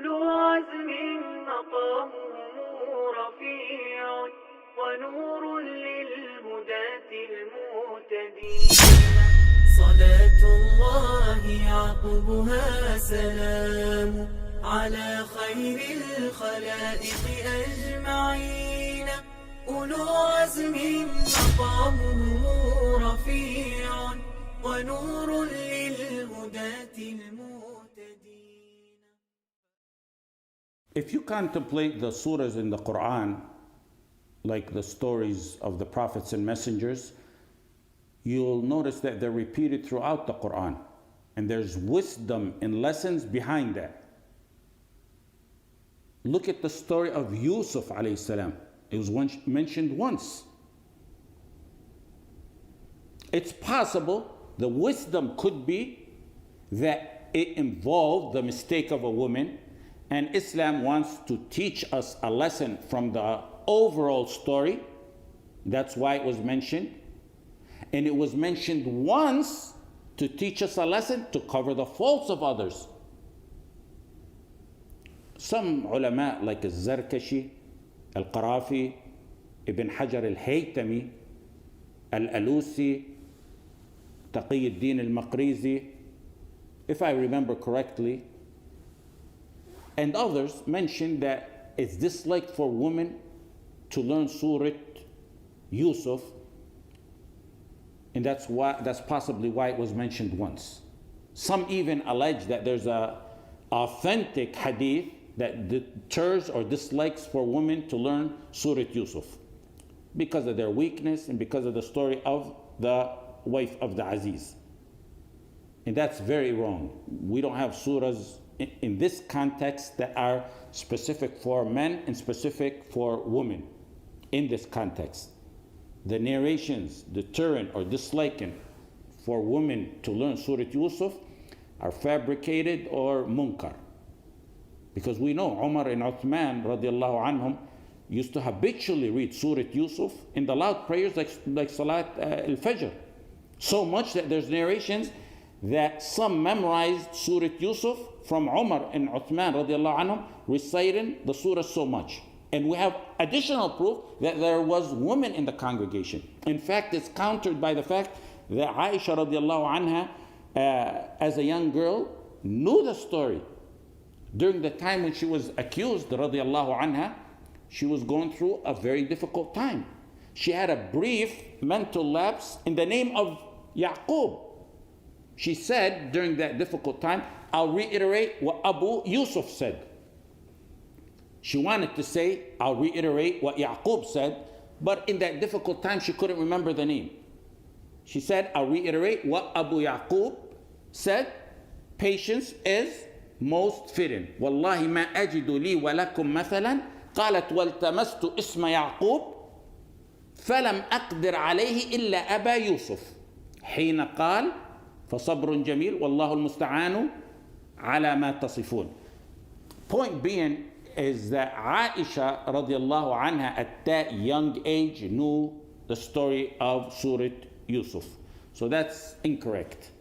أولو عزم مقامهم رفيع ونور للهداة المهتدين صلاة الله يعقبها سلام على خير الخلائق أجمعين أولو عزم مقامهم رفيع ونور للهداة المهتدين. If you contemplate the surahs in the Qur'an, like the stories of the prophets and messengers, you'll notice that they're repeated throughout the Qur'an. And there's wisdom and lessons behind that. Look at the story of Yusuf alayhi salam. It was mentioned once. It's possible the wisdom could be that it involved the mistake of a woman, and Islam wants to teach us a lesson from the overall story. That's why it was mentioned. And it was mentioned once to teach us a lesson to cover the faults of others. Some ulama like al-Zarkashi, al-Qarafi, Ibn Hajar al-Haytami, al-Alusi, Taqi al-Din al-Maqrizi, if I remember correctly, and others mentioned that it's disliked for women to learn Surat Yusuf, and that's possibly why it was mentioned once. Some even allege that there's a authentic hadith that deters or dislikes for women to learn Surat Yusuf because of their weakness and because of the story of the wife of the Aziz. And that's very wrong. We don't have surahs in this context that are specific for men and specific for women in this context. The narrations deterring or disliking for women to learn Surat Yusuf are fabricated or munkar. Because we know Umar and Uthman radiallahu anhum used to habitually read Surat Yusuf in the loud prayers like Salat al-Fajr. So much that there's narrations that some memorized Surat Yusuf from Umar and Uthman radiallahu anhum reciting the surah so much. And we have additional proof that there was women in the congregation. In fact, it's countered by the fact that Aisha radiallahu anha, as a young girl, knew the story. During the time when she was accused, radiallahu anha, she was going through a very difficult time. She had a brief mental lapse in the name of Yaqub. She said during that difficult time, I'll reiterate what Abu Yusuf said. She wanted to say, I'll reiterate what Yaqub said, but in that difficult time, she couldn't remember the name. She said, I'll reiterate what Abu Yaqub said, patience is most fitting. Wallahi ma ajidu li wa lakum mathalan, qalat waltamastu isma Yaqub, falam aqdir alayhi illa Aba Yusuf. حين قال فصبر جميل والله المستعان على ما تصفون. Point being is that Aisha radiallahu anha at that young age knew the story of Surat Yusuf. So that's incorrect.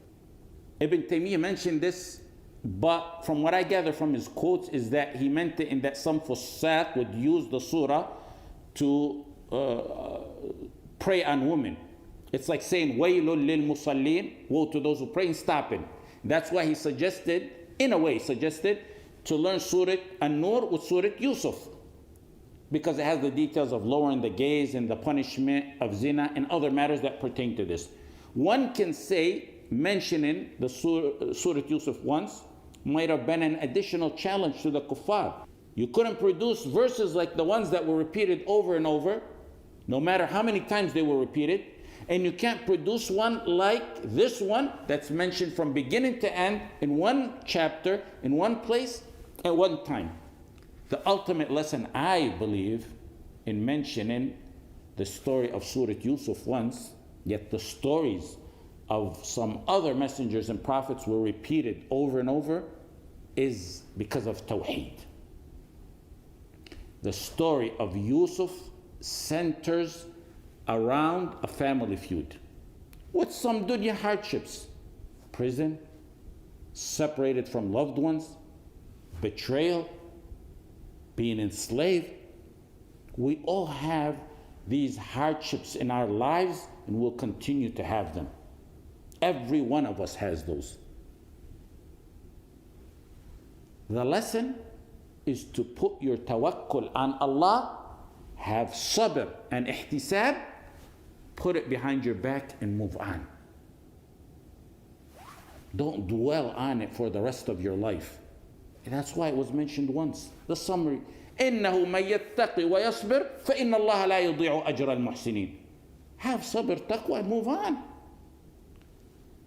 Ibn Taymiyyah mentioned this, but from what I gather from his quotes is that he meant it in that some fusaq would use the surah to prey on women. It's like saying, waylun lil musallin, woe to those who pray, and stopping. That's why he suggested, in a way, to learn Surat An-Nur with Surat Yusuf, because it has the details of lowering the gaze and the punishment of zina and other matters that pertain to this. One can say mentioning the Surat Yusuf once might have been an additional challenge to the kuffar. You couldn't produce verses like the ones that were repeated over and over, no matter how many times they were repeated, and you can't produce one like this one that's mentioned from beginning to end in one chapter, in one place, at one time. The ultimate lesson, I believe, in mentioning the story of Surat Yusuf once, yet the stories of some other messengers and prophets were repeated over and over, is because of Tawheed. The story of Yusuf centers around a family feud with some dunya hardships, prison, separated from loved ones, betrayal, being enslaved. We all have these hardships in our lives, and we'll continue to have them. Every one of us has those. The lesson is to put your tawakkul on Allah, have sabr and ihtisab, put it behind your back and move on. Don't dwell on it for the rest of your life. And that's why it was mentioned once. The summary, إِنَّهُ مَن يَتَّقِ وَيَصْبِرْ فَإِنَّ اللَّهَ لَا يُضِيعُ أَجْرَ الْمُحْسِنِينَ. Have sabr, taqwa, and move on.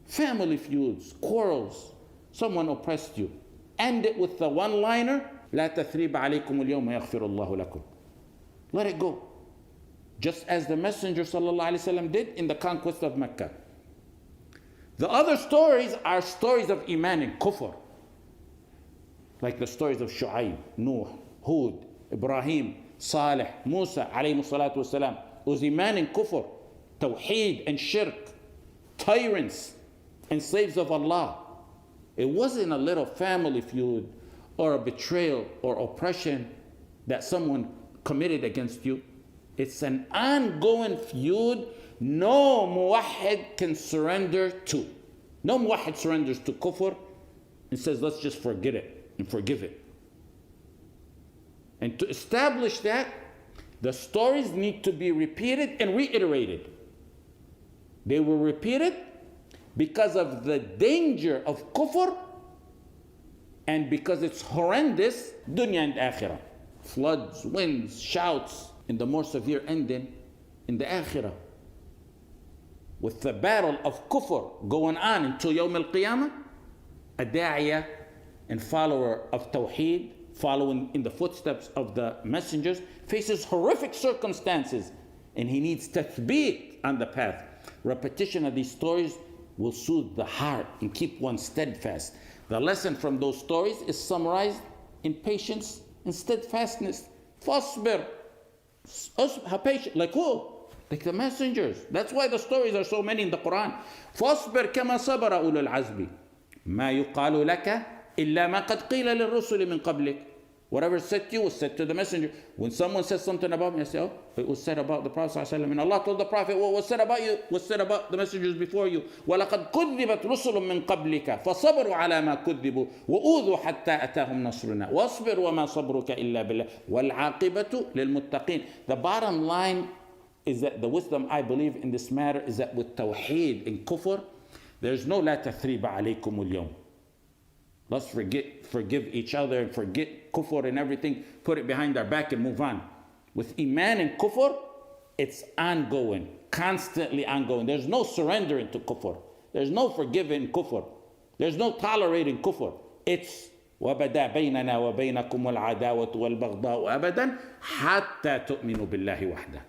Family feuds, quarrels, someone oppressed you. End it with the one-liner, لا تثريب عليكم اليوم يغفر الله لكم. Let it go. Just as the Messenger ﷺ did in the conquest of Mecca. The other stories are stories of Iman and Kufr. Like the stories of Shu'ayb, Nuh, Hud, Ibrahim, Salih, Musa alayhi salatu wasalam. It was Iman and Kufr, Tawheed and Shirk, tyrants and slaves of Allah. It wasn't a little family feud or a betrayal or oppression that someone committed against you. It's an ongoing feud no muwahhid can surrender to. No muwahhid surrenders to kufr and says, let's just forget it and forgive it. And to establish that, the stories need to be repeated and reiterated. They were repeated because of the danger of kufr and because it's horrendous, dunya and akhirah. Floods, winds, shouts, and the more severe ending in the akhirah. With the battle of kufr going on until Yawm al-Qiyamah, a da'iyah and follower of Tawheed, following in the footsteps of the messengers, faces horrific circumstances and he needs tathbeet on the path. Repetition of these stories will soothe the heart and keep one steadfast. The lesson from those stories is summarized in patience and steadfastness. Fasbir, have patience. Like who? Like the messengers. That's why the stories are so many in the Qur'an. فاصبر كما صبر أولو العزم ما يقال لك إلا ما قد قيل للرسل من قبلك. Whatever said to you was said to the messenger. When someone says something about me, I say, oh, it was said about the Prophet ﷺ. And Allah told the Prophet, what was said about you was said about the messengers before you. وَلَقَدْ كُذِّبَتْ رُسُلٌ مِّن قَبْلِكَ فَصَبَرُوا عَلَى مَا كُذِّبُوا وَأُوذُوا حَتَّى أَتَاهُمْ نَصْرُنَا وَاصْبِرْ وَمَا صَبْرُكَ إِلَّا بِاللَّهِ وَالْعَاقِبَةُ لِلْمُتَّقِينَ. The bottom line is that the wisdom I believe in this matter is that with Tawheed and Kufr, there's no لا تثريب عليكم اليوم. Let's forgive each other and forget kufr and everything, put it behind our back and move on. With iman and kufr, it's ongoing, constantly ongoing. There's no surrendering to kufr. There's no forgiving kufr. There's no tolerating kufr. It's وَبَدَا بَيْنَنَا وَبَيْنَكُمُ الْعَدَاوَةُ وَالْبَغْضَاءُ أَبَدًا حَتَّى تُؤْمِنُوا بِاللَّهِ وَحْدَهُ.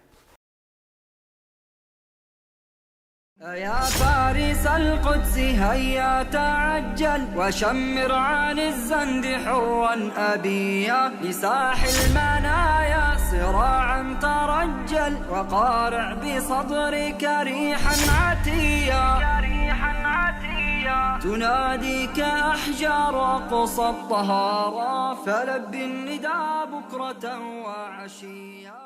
يا فارس القدس هيا تعجل وشمر عن الزند حوا أبيا لساح المنايا صراعا ترجل وقارع بصدرك ريحا عتيا تناديك أحجار قصى الطهارى فلب النداء بكرة وعشيا.